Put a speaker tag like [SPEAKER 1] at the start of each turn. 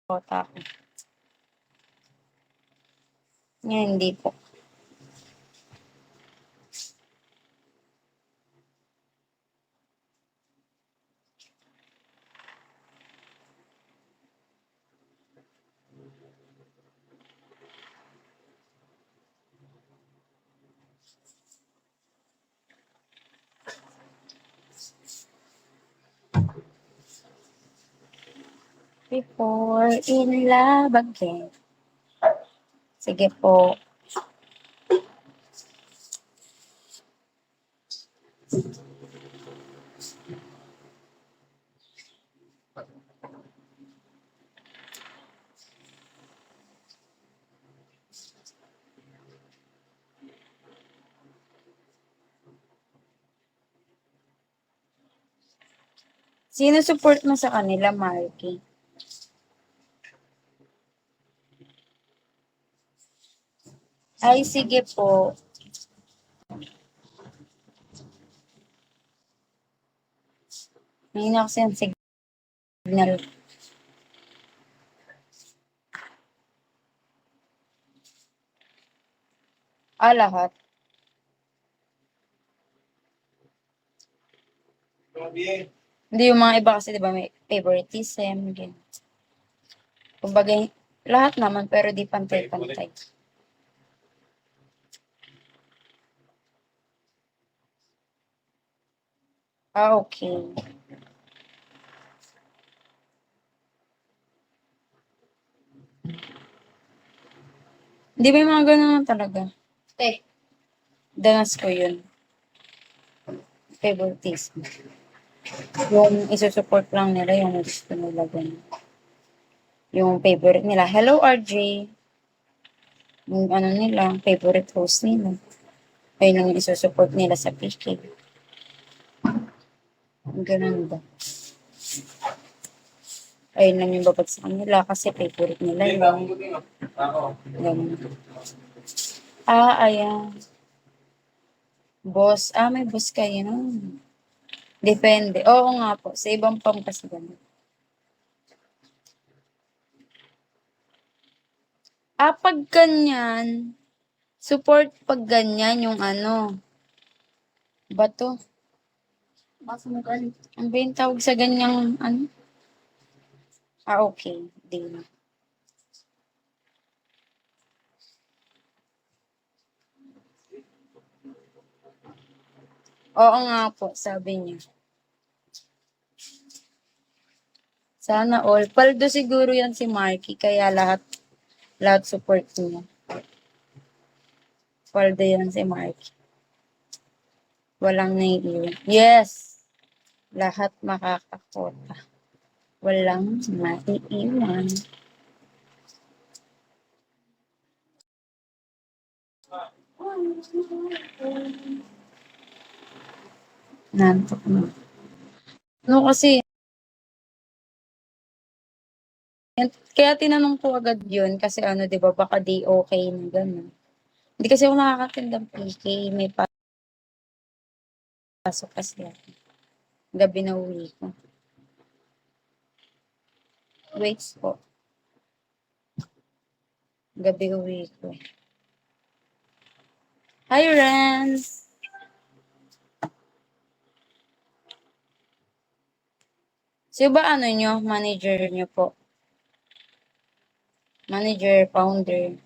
[SPEAKER 1] kota ko. Ngayon, hindi po. Before in love again. Sige po. Sino support mo sa kanila, Marky? Ay, sige po. Ngayon na kasi ang signal. Lahat. Hindi, yung mga iba kasi, di ba, may favoritism. Ganyan. Kumbaga, lahat naman, pero di pantay-pantay. Okay. Hindi ba yung mga ganun talaga? Danas ko yun. Favoritism. Yung isusupport lang nila, yung gusto nila ganun. Yung favorite nila. Hello, RJ. Yung ano nila, favorite host nila. Ayun yung isusupport nila sa PK. Ganun ba? Ayun lang yung babag sa kanila kasi favorite nila yun. Ganun. Ayan. Boss. May boss kayo. Depende. Oo nga po. Sa ibang pam kasi ganun. Pag ganyan, support pag ganyan yung ano, bato. Ang ba yung tawag sa ganyang ano? Okay. Di na. Oo nga po, sabi niya. Sana all. Paldo siguro yan si Marky, kaya lahat support niya. Paldo yan si Marky. Walang naiiwan. Yes! Lahat makakakota. Walang maiiwan. Nantok na. No, kasi, kaya tinanong ko agad yun, kasi ano, di ba, baka di okay na gano'n. Hindi kasi ako nakakatindang PK, may pasok kasi ako. Gabi na uwi ko. Wait po. Gabi uwi ko. Hi, Renz! So ba ano nyo? Manager nyo po? Manager, founder.